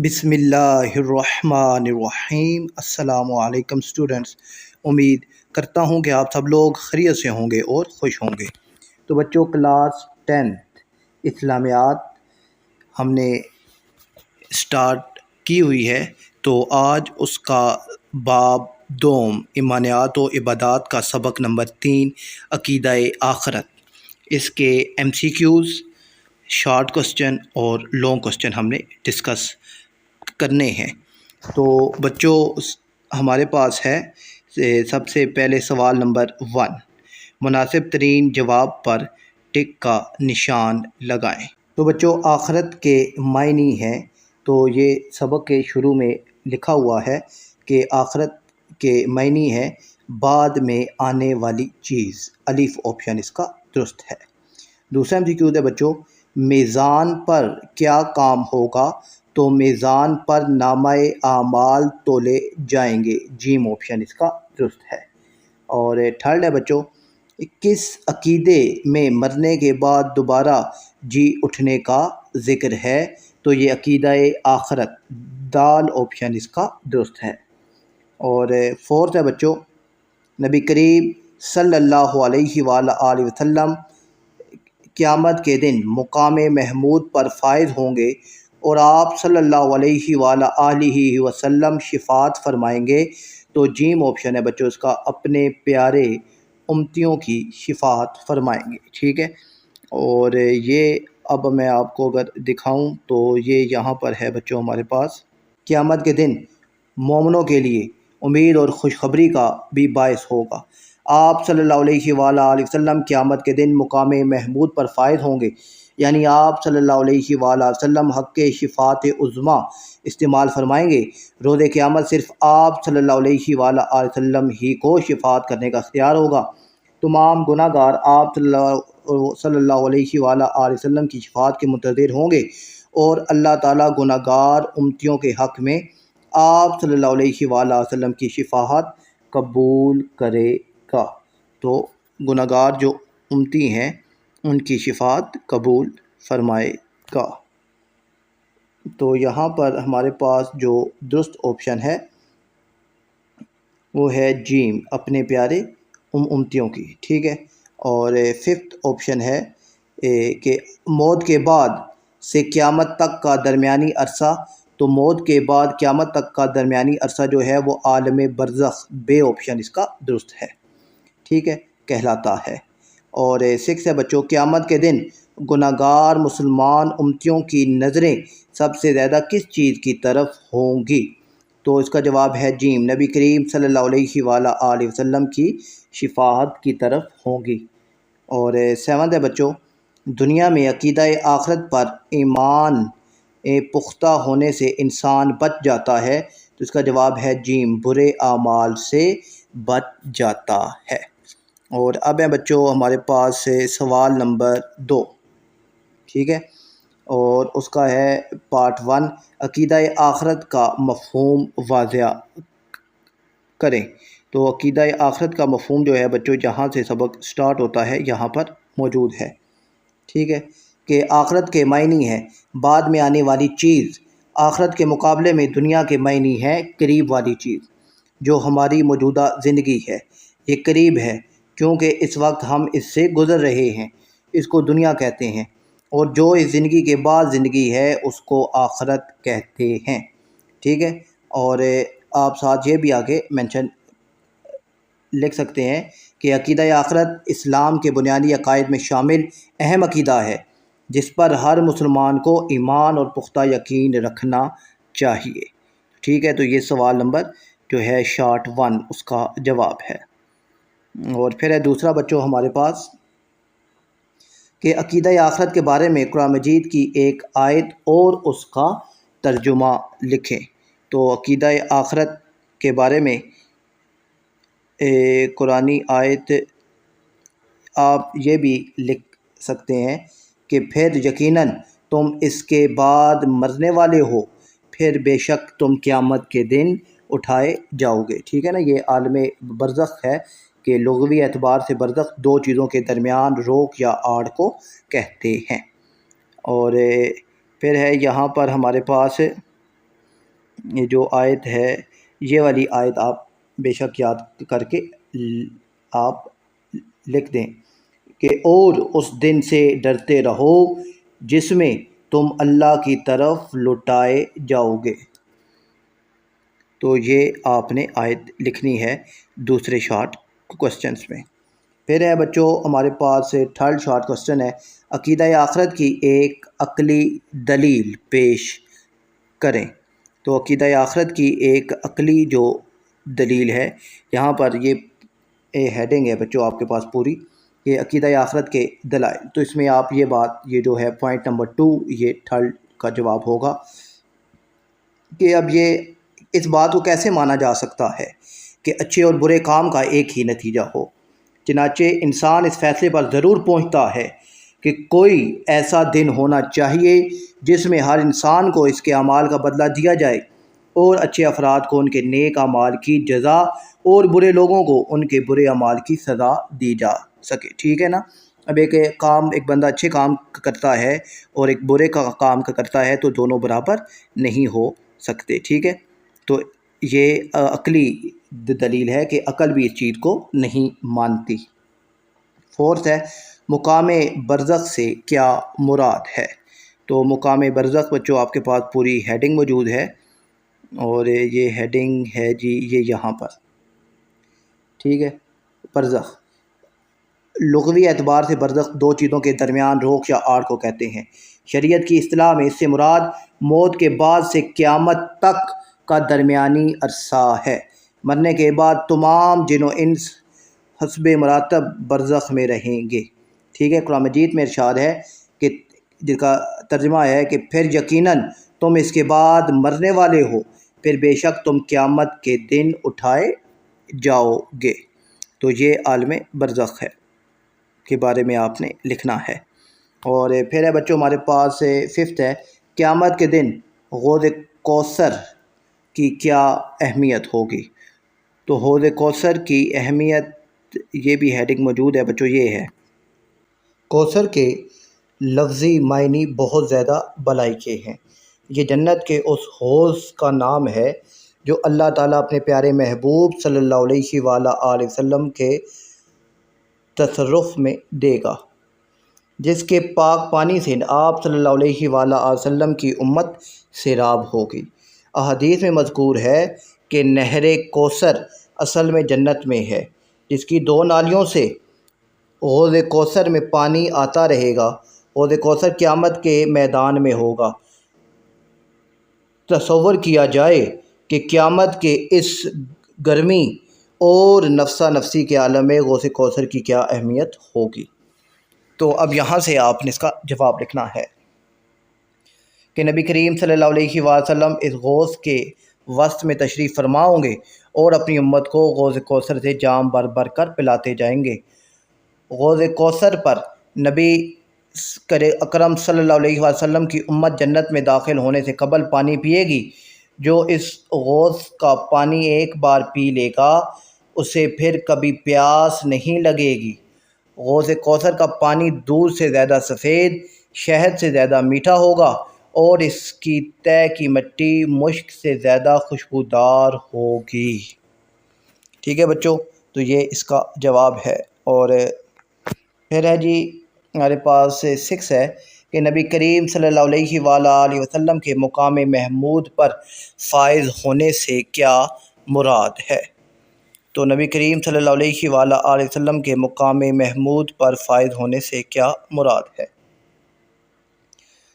بسم اللہ الرحمن الرحیم۔ السلام علیکم اسٹوڈنٹس، امید کرتا ہوں کہ آپ سب لوگ خیریت سے ہوں گے اور خوش ہوں گے۔ تو بچوں، کلاس 10 اسلامیات ہم نے سٹارٹ کی ہوئی ہے، تو آج اس کا باب دوم ایمانیات و عبادات کا سبق نمبر 3 عقیدہ آخرت، اس کے MCQs، شارٹ کوسچن اور لانگ کوسچن ہم نے ڈسکس کرنے ہیں۔ تو بچوں، ہمارے پاس ہے سب سے پہلے سوال نمبر 1، مناسب ترین جواب پر ٹک کا نشان لگائیں۔ تو بچوں، آخرت کے معنی ہیں، تو یہ سبق کے شروع میں لکھا ہوا ہے کہ آخرت کے معنی ہے بعد میں آنے والی چیز، الف آپشن اس کا درست ہے۔ دوسرا MCQ ہے بچوں، میزان پر کیا کام ہوگا؟ تو میزان پر نامہ اعمال تولے جائیں گے، جیم آپشن اس کا درست ہے۔ اور تھرڈ ہے بچوں، کس عقیدے میں مرنے کے بعد دوبارہ جی اٹھنے کا ذکر ہے؟ تو یہ عقیدہ آخرت، دال آپشن اس کا درست ہے۔ اور فورتھ ہے بچوں، نبی کریم صلی اللہ علیہ وآلہ وسلم قیامت کے دن مقام محمود پر فائز ہوں گے اور آپ صلی اللہ علیہ وآلہ وسلم شفاعت فرمائیں گے، تو جیم آپشن ہے بچوں اس کا، اپنے پیارے امتیوں کی شفاعت فرمائیں گے، ٹھیک ہے۔ اور یہ اب میں آپ کو اگر دکھاؤں تو یہ یہاں پر ہے بچوں ہمارے پاس، قیامت کے دن مومنوں کے لیے امید اور خوشخبری کا بھی باعث ہوگا۔ آپ صلی اللہ علیہ وآلہ وسلم قیامت کے دن مقام محمود پر فائز ہوں گے، یعنی آپ صلی اللہ علیہ وآلہ وسلم حق کے شفاعت عظمیٰ استعمال فرمائیں گے۔ روز قیامت صرف آپ صلی اللہ علیہ وآلہ وسلم ہی کو شفاعت کرنے کا اختیار ہوگا۔ تمام گناہ گار آپ صلی اللہ علیہ وآلہ وسلم کی شفاعت کے منتظر ہوں گے اور اللہ تعالیٰ گناہ گار امتیوں کے حق میں آپ صلی اللہ علیہ وآلہ وسلم کی شفاعت قبول کرے گا۔ تو گناہ گار جو امتی ہیں ان کی شفاعت قبول فرمائے گا۔ تو یہاں پر ہمارے پاس جو درست آپشن ہے وہ ہے جیم، اپنے پیارے امتیوں کی، ٹھیک ہے۔ اور ففتھ آپشن ہے کہ موت کے بعد سے قیامت تک کا درمیانی عرصہ، تو موت کے بعد قیامت تک کا درمیانی عرصہ جو ہے وہ عالم برزخ، بے آپشن اس کا درست ہے، ٹھیک ہے، کہلاتا ہے۔ اور 6 ہے بچوں، قیامت کے دن گناہ گار مسلمان امتیوں کی نظریں سب سے زیادہ کس چیز کی طرف ہوں گی؟ تو اس کا جواب ہے جیم، نبی کریم صلی اللہ علیہ وآلہ وسلم کی شفاعت کی طرف ہوں گی۔ اور 7 ہے بچوں، دنیا میں عقیدہ آخرت پر ایمان پختہ ہونے سے انسان بچ جاتا ہے، تو اس کا جواب ہے جیم، برے اعمال سے بچ جاتا ہے۔ اور اب ہے بچوں ہمارے پاس سوال نمبر 2، ٹھیک ہے، اور اس کا ہے پارٹ 1، عقیدہ آخرت کا مفہوم واضح کریں۔ تو عقیدہ آخرت کا مفہوم جو ہے بچوں جہاں سے سبق سٹارٹ ہوتا ہے یہاں پر موجود ہے، ٹھیک ہے، کہ آخرت کے معنی ہے بعد میں آنے والی چیز۔ آخرت کے مقابلے میں دنیا کے معنی ہے قریب والی چیز۔ جو ہماری موجودہ زندگی ہے یہ قریب ہے کیونکہ اس وقت ہم اس سے گزر رہے ہیں، اس کو دنیا کہتے ہیں، اور جو اس زندگی کے بعد زندگی ہے اس کو آخرت کہتے ہیں، ٹھیک ہے۔ اور آپ ساتھ یہ بھی آگے مینشن لکھ سکتے ہیں کہ عقیدہ آخرت اسلام کے بنیادی عقائد میں شامل اہم عقیدہ ہے جس پر ہر مسلمان کو ایمان اور پختہ یقین رکھنا چاہیے، ٹھیک ہے۔ تو یہ سوال نمبر جو ہے شارٹ 1 اس کا جواب ہے۔ اور پھر ہے دوسرا بچوں ہمارے پاس کہ عقیدہ آخرت کے بارے میں قرآن مجید کی ایک آیت اور اس کا ترجمہ لکھیں۔ تو عقیدہ آخرت کے بارے میں قرآنی آیت آپ یہ بھی لکھ سکتے ہیں کہ پھر یقیناً تم اس کے بعد مرنے والے ہو، پھر بے شک تم قیامت کے دن اٹھائے جاؤ گے، ٹھیک ہے نا۔ یہ عالم برزخ ہے کہ لغوی اعتبار سے برزخ دو چیزوں کے درمیان روک یا آڑ کو کہتے ہیں۔ اور پھر ہے یہاں پر ہمارے پاس یہ جو آیت ہے یہ والی آیت آپ بے شک یاد کر کے آپ لکھ دیں کہ اور اس دن سے ڈرتے رہو جس میں تم اللہ کی طرف لوٹائے جاؤ گے۔ تو یہ آپ نے آیت لکھنی ہے دوسرے شارٹ کوسچنس میں۔ پھر ہے بچوں ہمارے پاس تھرڈ شارٹ کوسچن ہے، عقیدہ آخرت کی ایک عقلی دلیل پیش کریں۔ تو عقیدہ آخرت کی ایک عقلی جو دلیل ہے، یہاں پر یہ ہیڈنگ ہے بچوں آپ کے پاس پوری، کہ عقیدہ آخرت کے دلائل۔ تو اس میں آپ یہ بات، یہ جو ہے پوائنٹ نمبر 2، یہ تھرڈ کا جواب ہوگا کہ اب یہ اس بات کو کیسے مانا جا سکتا ہے کہ اچھے اور برے کام کا ایک ہی نتیجہ ہو۔ چنانچہ انسان اس فیصلے پر ضرور پہنچتا ہے کہ کوئی ایسا دن ہونا چاہیے جس میں ہر انسان کو اس کے اعمال کا بدلہ دیا جائے اور اچھے افراد کو ان کے نیک اعمال کی جزا اور برے لوگوں کو ان کے برے اعمال کی سزا دی جا سکے۔ ٹھیک ہے نا؟ اب ایک بندہ اچھے کام کرتا ہے اور ایک برے کام کرتا ہے تو دونوں برابر نہیں ہو سکتے۔ ٹھیک ہے؟ تو یہ عقلی دلیل ہے کہ عقل بھی اس چیز کو نہیں مانتی۔ فورتھ ہے، مقام برزخ سے کیا مراد ہے؟ تو مقام برزخ بچوں آپ کے پاس پوری ہیڈنگ موجود ہے، اور یہ ہیڈنگ ہے جی یہ یہاں پر۔ ٹھیک ہے؟ برزخ لغوی اعتبار سے برزخ دو چیزوں کے درمیان روک یا آڑ کو کہتے ہیں۔ شریعت کی اصطلاح میں اس سے مراد موت کے بعد سے قیامت تک کا درمیانی عرصہ ہے۔ مرنے کے بعد تمام جن و انس حسب مراتب برزخ میں رہیں گے۔ ٹھیک ہے؟ قرآن مجید میں ارشاد ہے کہ جس کا ترجمہ ہے کہ پھر یقیناً تم اس کے بعد مرنے والے ہو، پھر بے شک تم قیامت کے دن اٹھائے جاؤ گے۔ تو یہ عالم برزخ ہے کے بارے میں آپ نے لکھنا ہے۔ اور پھر ہے بچوں ہمارے پاس ففتھ ہے، قیامت کے دن حوض کوثر کی کیا اہمیت ہوگی؟ تو حوض کوثر کی اہمیت یہ بھی ہیڈنگ موجود ہے بچوں، یہ ہے کوثر کے لفظی معنی بہت زیادہ بلائی کے ہیں۔ یہ جنت کے اس حوض کا نام ہے جو اللہ تعالیٰ اپنے پیارے محبوب صلی اللہ علیہ وآلہ وسلم کے تصرف میں دے گا، جس کے پاک پانی سے آپ صلی اللہ علیہ وآلہ وسلم کی امت سیراب ہوگی۔ احادیث میں مذکور ہے کہ نہر کوثر اصل میں جنت میں ہے، جس کی دو نالیوں سے حوض کوثر میں پانی آتا رہے گا۔ حوض کوثر قیامت کے میدان میں ہوگا۔ تصور کیا جائے کہ قیامت کے اس گرمی اور نفسا نفسی کے عالم میں حوض کوثر کی کیا اہمیت ہوگی؟ تو اب یہاں سے آپ نے اس کا جواب لکھنا ہے کہ نبی کریم صلی اللہ علیہ وسلم اس حوض کے وسط میں تشریف فرما ہوں گے اور اپنی امت کو حوض کوثر سے جام بھر بھر کر پلاتے جائیں گے۔ حوض کوثر پر نبی اکرم صلی اللہ علیہ وسلم کی امت جنت میں داخل ہونے سے قبل پانی پیے گی۔ جو اس حوض کا پانی ایک بار پی لے گا اسے پھر کبھی پیاس نہیں لگے گی۔ حوض کوثر کا پانی دودھ سے زیادہ سفید، شہد سے زیادہ میٹھا ہوگا اور اس کی تہ کی مٹی مشک سے زیادہ خوشبودار ہوگی۔ ٹھیک ہے بچوں؟ تو یہ اس کا جواب ہے۔ اور پھر ہے جی ہمارے پاس 6 ہے کہ نبی کریم صلی اللہ علیہ وآلہ وسلم کے مقام محمود پر فائز ہونے سے کیا مراد ہے؟ تو نبی کریم صلی اللہ علیہ وآلہ وسلم کے مقام محمود پر فائز ہونے سے کیا مراد ہے؟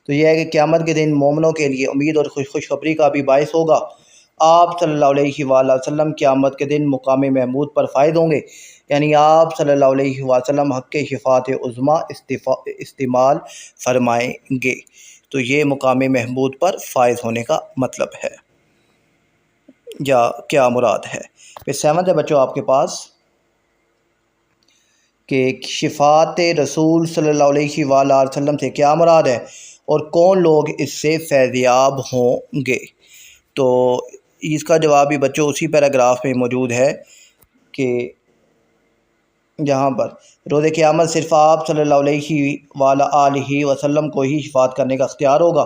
تو یہ ہے کہ قیامت کے دن مومنوں کے لیے امید اور خوشخبری کا بھی باعث ہوگا۔ آپ صلی اللہ علیہ وآلہ وسلم قیامت کے دن مقام محمود پر فائز ہوں گے، یعنی آپ صلی اللہ علیہ وسلم حق کے شفاعت عظمیٰ استعمال فرمائیں گے۔ تو یہ مقام محمود پر فائز ہونے کا مطلب ہے یا کیا مراد ہے۔ پھر 7 ہے بچوں آپ کے پاس کہ شفاعت رسول صلی اللہ علیہ وآلہ وسلم سے کیا مراد ہے اور کون لوگ اس سے فیضیاب ہوں گے؟ تو اس کا جواب بھی بچوں اسی پیراگراف میں موجود ہے کہ جہاں پر روز قیامت صرف آپ صلی اللہ علیہ وآلہ وسلم کو ہی شفاعت کرنے کا اختیار ہوگا۔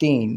3,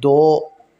2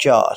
4